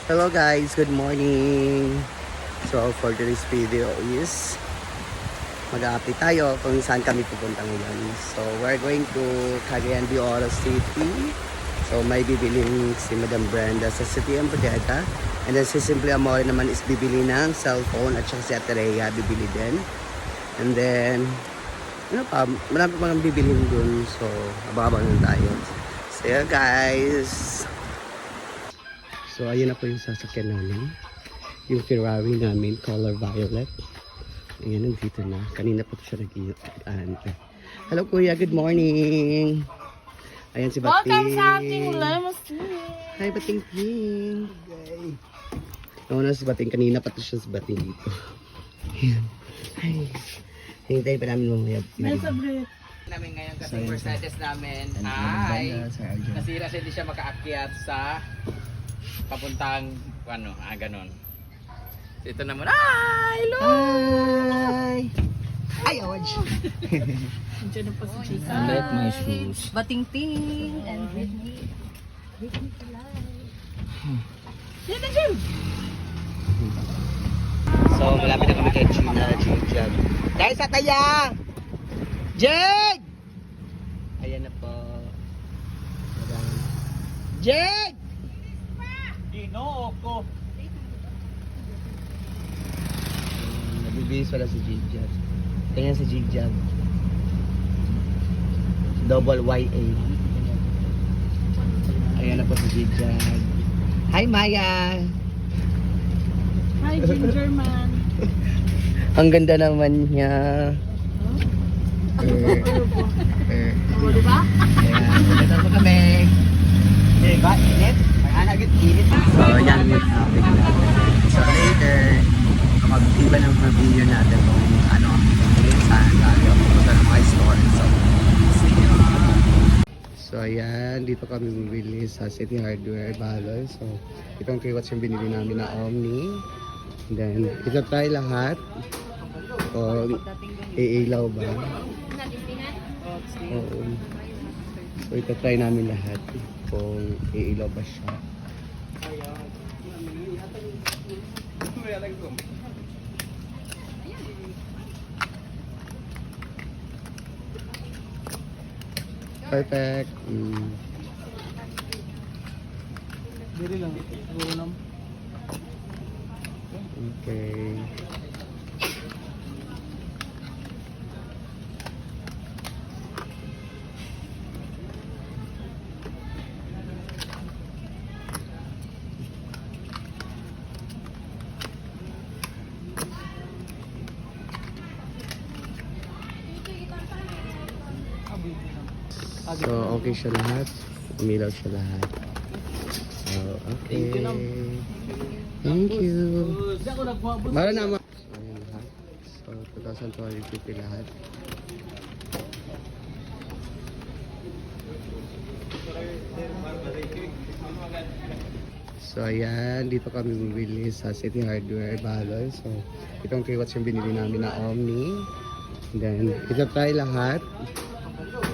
Hello guys, good morning. So for today's video is mag-a-update tayo kung saan kami pupunta ngayon. So we're going to Cagayan de Oro City. So may bibiling si Madam Brenda sa City ng Bodega. And then si Simple Amore naman is bibili ng cellphone at saka si Ate Rhea bibili din. And then ano pa, marami pa mga bibilhin dun. So abang-abang tayo. So yeah guys. So, ayun na po yung sasakyan namin. Yung Ferrari namin, color violet. Ayan, nandito na. Kanina po siya nag-iante. Hello, Kuya. Good morning. Ayan si Bating. Welcome sa ating limousine. Hi, Bating Ping. Nauna si Bating. Kanina pa siya si Bating dito. Ayan. Hi. Hintayin pa namin mamaya. May sabrit. Namin ngayon kasi Mercedes namin ay nasira siya, hindi siya makaakyat sa papuntang ganon. Ito naman, hello! Hi! Ay, awad siya. Diyan na pa si Chika. Let my shoes. Bating-ting and Britney. Britney Pilay. Yan na, Jim! So, malapit na kami kay Gina, Jig. Guys, sa taya! Jig! Ayan na po. Jig! Ginoo ko. Nabibihis pala si Jigjag. Kanya si Jigjag. Double YA. Ayan na po si Jigjag. Hi, Maya! Hi, Ginger Man. Ang ganda naman niya. O, diba? Ayan, maganda po kami. Eh, ba? Init? May anagit, init. So, yan yung topic natin. So, later, mag-iba ng mga video natin kung ano, saan tayo, pupunta ng mga store. So, ayan, dito kami bumili sa City Hardware, Baloy. So, itong kiwats yung binili namin na Omni. Then, ito try lahat. Kung iilaw ba? Oo. So, ito try namin lahat kung iilaw ba siya. Perfect. Diri lang, siguro lang. Okay. So, okay siya lahat. Umilaw siya lahat. So, okay. Thank you. Mara naman. So, ayan lahat. So, 2,250 lahat. So, ayan. Dito kami bumili sa City Hardware, Baloy. So, itong kiwats yung binili namin na Omni. Then, ito try lahat.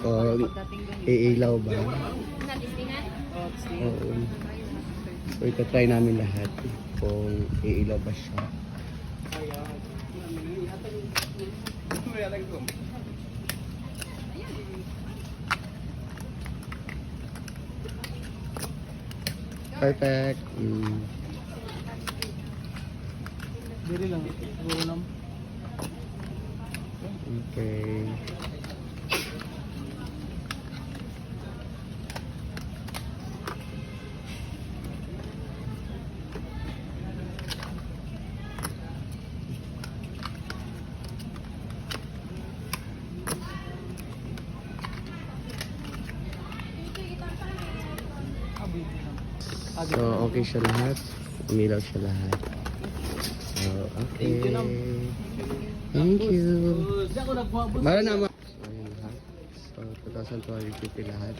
Kung iilaw ba? Oo. So, ito try namin lahat kung iilaw ba siya. Perfect. Diri lang, siguro lang. Okay. So, okay siya lahat. Umilaw siya lahat. So, okay. Thank you. Mara naman. So, ayan lahat. So, 2,250 lahat.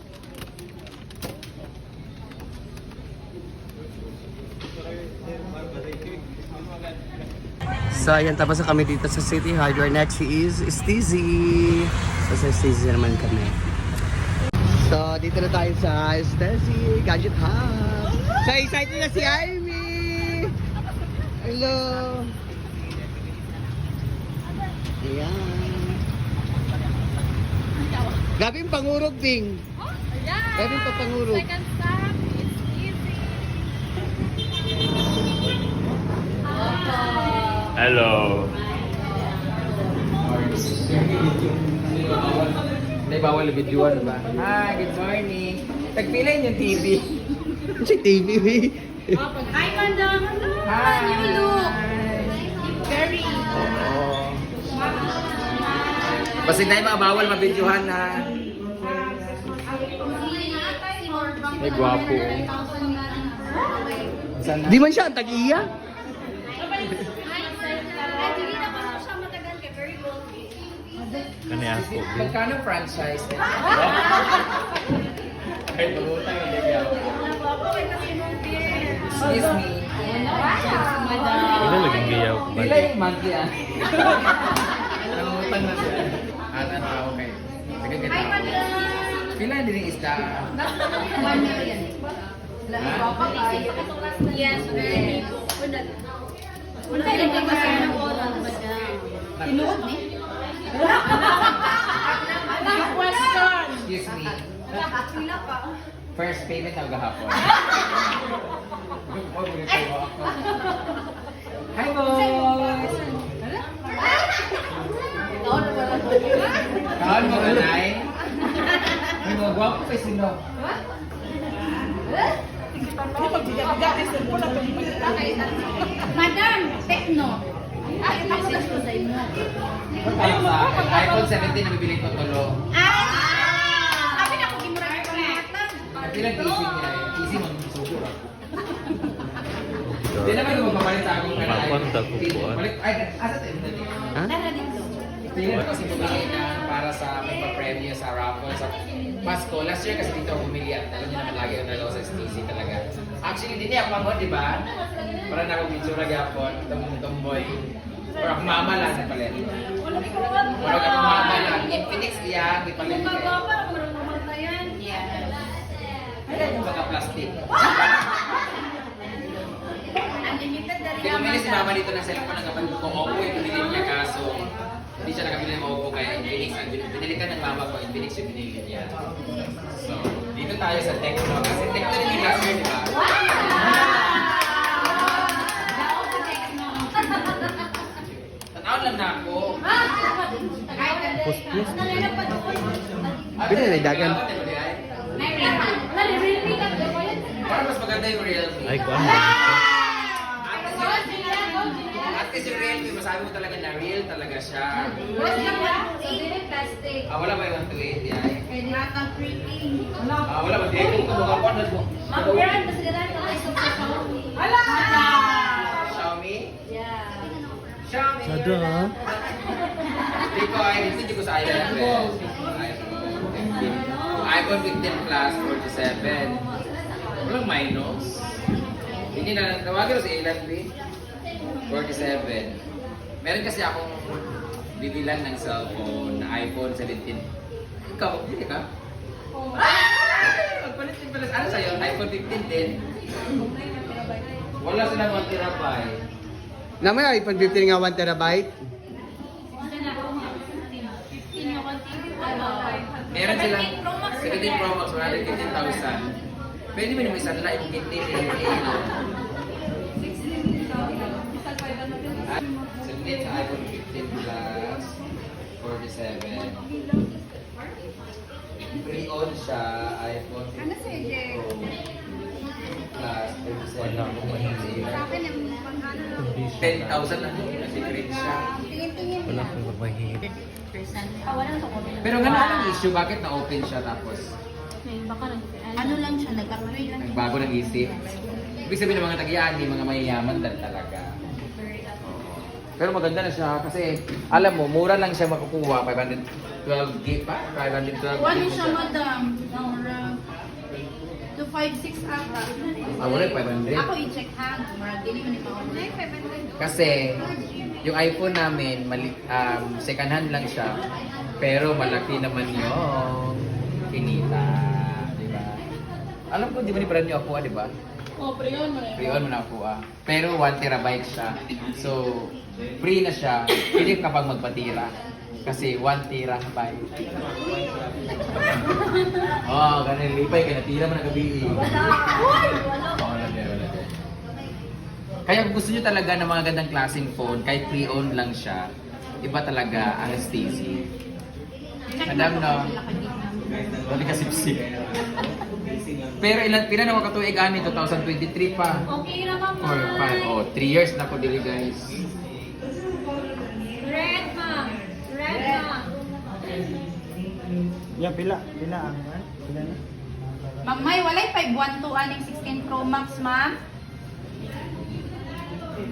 So, ayan. Tapos na kami dito sa City Hardware. Next is Steezy. So, sa Steezy naman kami. So, dito na tayo sa Steezy Gadget Hub. So, excited na si Ivy! Hello. Ayan. Gabing pangurog, Ping. Gabing pa pangurog. Second stop, it's easy. Hello. Hindi, bawal videoan ba? Hi, good morning. Tagpilay yung TV. Si TV, Hi, madam. Hi. You look very... Basta tayo mga bawal mabidyohan ha. Ay, gwapo. Sana? Di man siya ang tag-iya. Kani ako. Magkano franchise? Ay, tulutang yung ligyaw. Excuse me. Wala laging gayaw. Pila yung monthly ah. Nangutang na siya. At ano, okay. Sige, kita. Pila din yung isda? Yes, very. Wala yung Tinuot ni? Question. Excuse me. First payment ang gahapon. Hi, boys! Kaon mo kanay? May mga gwapo kay sino? Madam, Tekno. Ay, message ko sa inyo. Ano sa akin? iPhone 17 na bibili ko tulo. Sabi na ko gimura ko na matang. Pilang easy niya eh. Easy mo. Sugo ako. Hindi naman yung magpapalit sa akong kanay. Papunta ko po, ah. Balik, ay, asa tayo? Ha? Tara dito. Tingnan kasi bumili na para sa magpa-premyo sa raffle sa Pasko. Last year kasi dito ako bumili at alam niyo naman lagi ang nalaw sa STC talaga. Actually, hindi niya ako pangod, di ba? Para na ako picture na gapon, tomboy. Or ako mama lang sa palit. Wala ka mama lang. Infinix iya, di palit ka. Ay, yung mga plastic. Kaya bumili si mama dito ng cellphone ng kapatid ko. Oppo yung binili niya kaso hindi siya nakabili ng Oppo kaya Infinix. Ang binili ka ng mama ko, Infinix yung binili niya. So, dito tayo sa Tecno. Kasi Tecno rin yung last year, di ba? Tanaw lang na ako. Puspus. Pwede na dagan. Para mas maganda yung Realme. Ay, kuan. At kasi yung Realme, masabi mo talaga na real talaga siya. Wala ba yung 128 yan? Wala ba? Hindi ko mga partners mo. Xiaomi? Xiaomi! Sada ha? Hindi ko ay, hindi ko sa iPhone 12. iPhone 15 Plus 47. Walang minus. Hindi na, tawagin mo sa ilan, B? 47. Meron kasi akong bibilan ng cellphone na iPhone 17. Ikaw, hindi ka? Magpalit din pala. Ano sa'yo? iPhone 15 din. Wala silang 1 terabyte. Naman iPhone 15 nga 1 terabyte. Meron silang 17 Pro Max, 115,000. Pwede mo naman isang live kitty ni Halo. 17 sa iPhone 15 Plus 47. Pre-owned siya, iPhone 15 Pro Plus 37. 10,000 na secret siya. Wala kang mabahir. Pero nga ang issue, bakit na-open siya tapos Ano lang siya, nag-upgrade lang. nagbago ng isip? Ibig sabihin ng mga tag-iani, mga mayayaman dahil talaga. Pero maganda na siya kasi alam mo, mura lang siya makukuha, 512 gig pa? 512 Wala gig siya, madam. To 5-6 ata. Wala 500. Ako i-check ha. Mara, dili mo ni Paolo. Kasi yung iPhone namin, second hand lang siya. Pero malaki naman yung kinita. Di ba? Alam ko, di ba ni brand new ako, di ba? Pre-on mo na po ah. Pero 1 terabyte siya. So, free na siya. Pwede ka pang magpatira. Kasi 1 terabyte. Oh, ganun lipay ka na. Tira mo na gabi. Wala din. Kaya kung gusto nyo talaga ng mga gandang klaseng phone, kahit pre-owned lang siya, iba talaga ang STC. Madam, no? Wala ka sipsip. Pero pila na makatuig ani 2023 pa. Okay naman, Or 3 years na ko dili guys. Red, ma'am. Red, ma'am. Yan, pila ang pila na. Ma'am, may walay 512 aning 16 Pro Max, ma'am.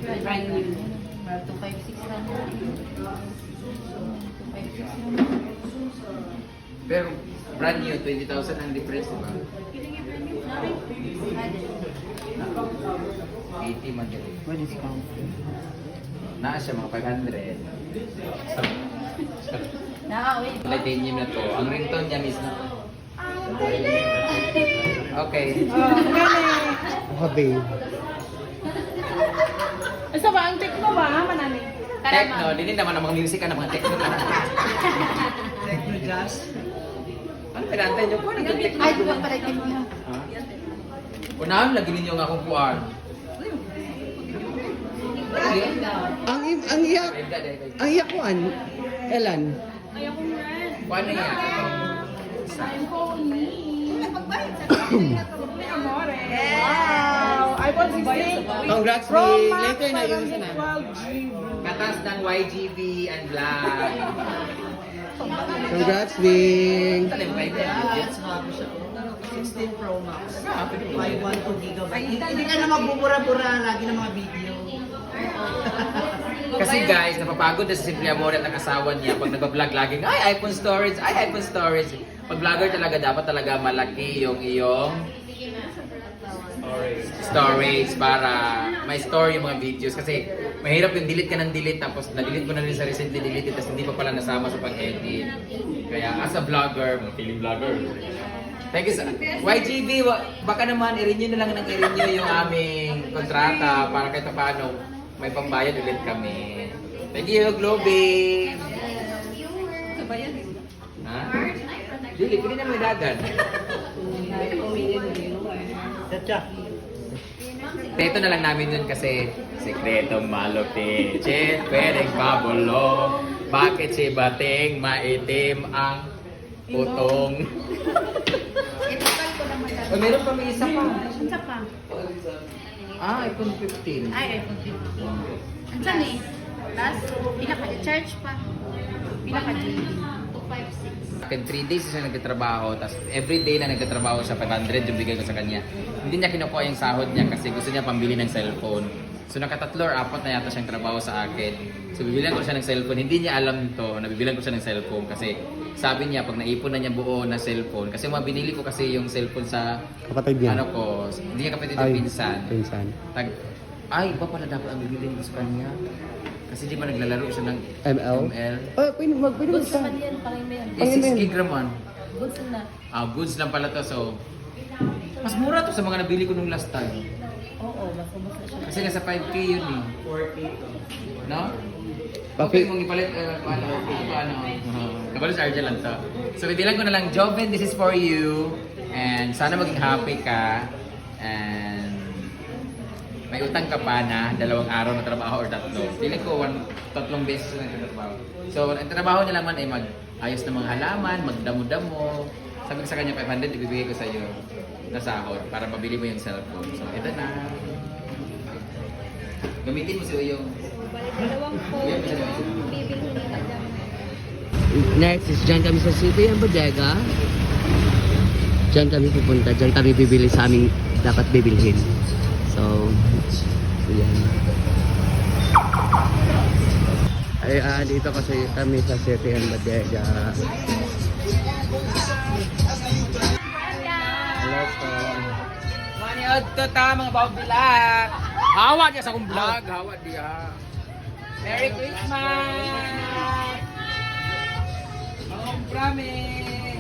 Brand new. 256 lang. 256. Pero brand new 20,000 ang difference, diba? 80 man din. May discount. Naa siya mga 500. Wait. Titanium na to. Ang ringtone niya is na. Okay. Ako, babe. Asa ba ang techno ba? Manani. Techno, hindi naman ang mga music ka ng mga techno ka. Techno Jazz. Ano pinantay niyo po? Nag-techno. Ay, di ba pala techno? Unahan, lagi ninyo nga akong kuwan. Ang iyak. Ang iyak ko, Elan. Ayaw ko red. Kuwan na yan. Ayaw ko ni. Wow! iPhone 16. Congrats, me. Later na yun sana. Katas ng YGV and Black. Congrats, Bing. Yes, ma'am siya. 16 Pro Max. 512 gigabyte. Hindi ka na magbubura-bura lagi ng mga video. Kasi guys, napapagod na si Simply Amore at ang asawa niya pag nagpa-vlog laging, ay iPhone storage, ay iPhone storage. Pag vlogger talaga, dapat talaga malaki yung iyong storage para may store yung mga videos. Kasi mahirap yung delete ka ng delete tapos na-delete mo na rin sa recently deleted tapos hindi pa pala nasama sa pag-edit. Kaya as a vlogger, mga feeling vlogger, thank you sa YGV, baka naman i-renew na lang ng i-renew yung aming kontrata para kahit paano may pambayad ulit kami. Thank you, Globing! Ha? Dili, pili na may dagan. Chacha. Teto na lang namin yun kasi sikretong malupit. Chin, pwedeng pabulo. Bakit si Bating maitim ang utong? O, meron pa may isa pa. Isa pa. iPhone 15. Ay, iPhone 15. Ansan eh? Last, pila ka charge pa. Pila ka 256. Akin 3 days siya nagtatrabaho, tapos every day na nagtatrabaho siya, 500 yung bigay ko sa kanya. Hindi niya kinukuha yung sahod niya kasi gusto niya pambili ng cellphone. So nakatatlo or apat na yata siyang trabaho sa akin. So bibilan ko siya ng cellphone. Hindi niya alam nito na bibilan ko siya ng cellphone kasi sabi niya pag naipon na niya buo na cellphone, kasi binili ko kasi yung cellphone sa Kapatid niya. ano ko, hindi niya kapatid yung pinsan. Pinsan. Ay, iba pala dapat ang bibilin ko sa kanya. Kasi di ba naglalaro siya ng ML? ML? Oh, pwede mo isa. Eh, 6 gig raman. Goods na. Goods lang pala to. So, mas mura to sa mga nabili ko nung last time. Oo, mas ubos na siya. Kasi nasa 5K yun eh. 4K to. No? Okay. Okay, kung ipalit, paano? Kabalo sa Argel lang to. So, bibilang ko na lang, Joven, this is for you. And sana maging happy ka. And may utang ka pa na 2 araw na trabaho or 3. Feeling ko 3 beses na trabaho. So, ang trabaho niya naman ay mag-ayos ng mga halaman, magdamo-damo. Sabi ko sa kanya, 500 ibibigay ko sa iyo na sahod para mabili mo yung cellphone. So, ito na. Gamitin mo siya yung... Next is dyan kami sa City ng Bodega. Dyan kami pupunta. Dyan kami bibili sa aming dapat bibilhin. So, yan. Ay, dito kasi kami sa City ng Bodega. Hello po. Maniod to ta mga bawbilak. Hawa niya sa akong vlog. Hawa diya. Merry Christmas! Mga promise!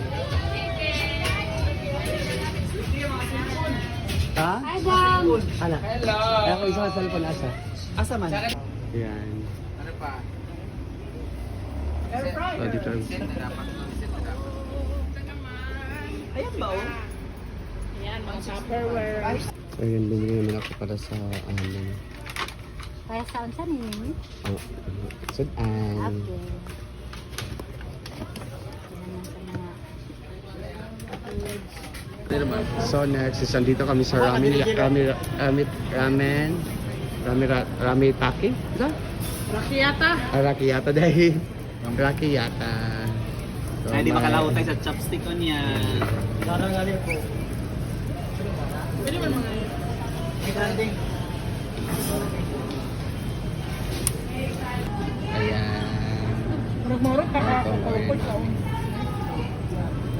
Ha? Hi, Dam! Ala. Hello! Ay, ako isang cellphone asa. Asa man? Yan. Ano pa? Air fryer. So, dito. Set na dapat. Set na dapat. Ayan ba oh? Ayan, mga Tupperware. So, yun, bumili naman ako para sa amin. Kaya saan sa nini? Ang sudan. So next is andito kami sa Rami Taki. Ito? Rakiata. Rakiyata dahil. Rakiyata. So, Ay, di makalawutay sa chopstick ko niya. Parang galing po. Pwede ba mga yun? May trending. Ayan. Murag-murag ka ka. Kapupod ka.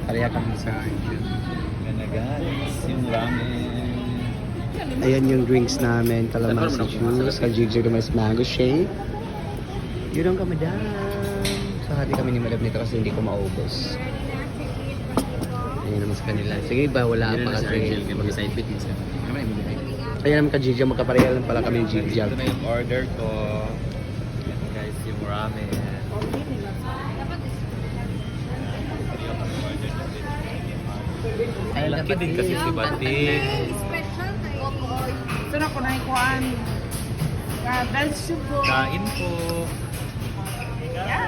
Kaya kami sa Ganda guys, yung ramen. ayan yung drinks namin. Calamari juice, kajigjig mas mango shake. Yun ang kamadam. So hati kami ni Madam nito kasi hindi ko maubos. Ayan naman sa kanila. Sige ba, wala pa kasi. Mag-side bit minsan. Ano yung bumili? Ayan naman ka-jigja, magkapareha lang pala kami ng jigja. Ito na yung order ko. Yan guys, yung ramen. Ay, laki din kasi si Bati. Ito na ko na ikuan. Vegetable. Kain po.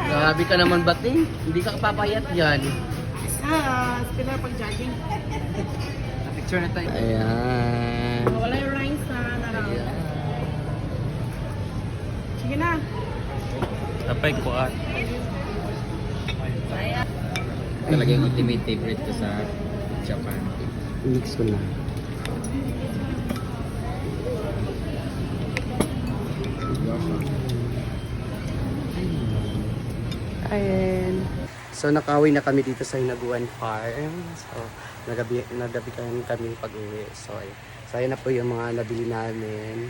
Grabe ka naman, Bating. Hindi ka papayat yan. Sila pag-jogging. Picture na tayo. Ayan. Wala yung rice na narang. Sige na. Tapay ko at. Talaga yung ultimate favorite ko sa Japan. Mix ko na. Ayan. So nakauwi na kami dito sa Hinaguan Farm. So nagabi kami pag-uwi. So ayan na po yung mga nabili namin.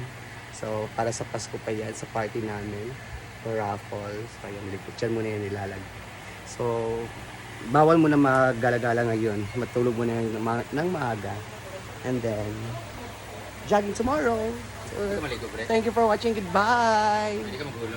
So para sa Pasko pa yan, sa party namin. For raffle. So ayan, dyan muna yung nilalagay. So bawal mo na maggala-gala ngayon. Matulog mo na ng maaga. And then jogging tomorrow. So, Maligo, bre. thank you for watching. Goodbye! Hindi ka magulo.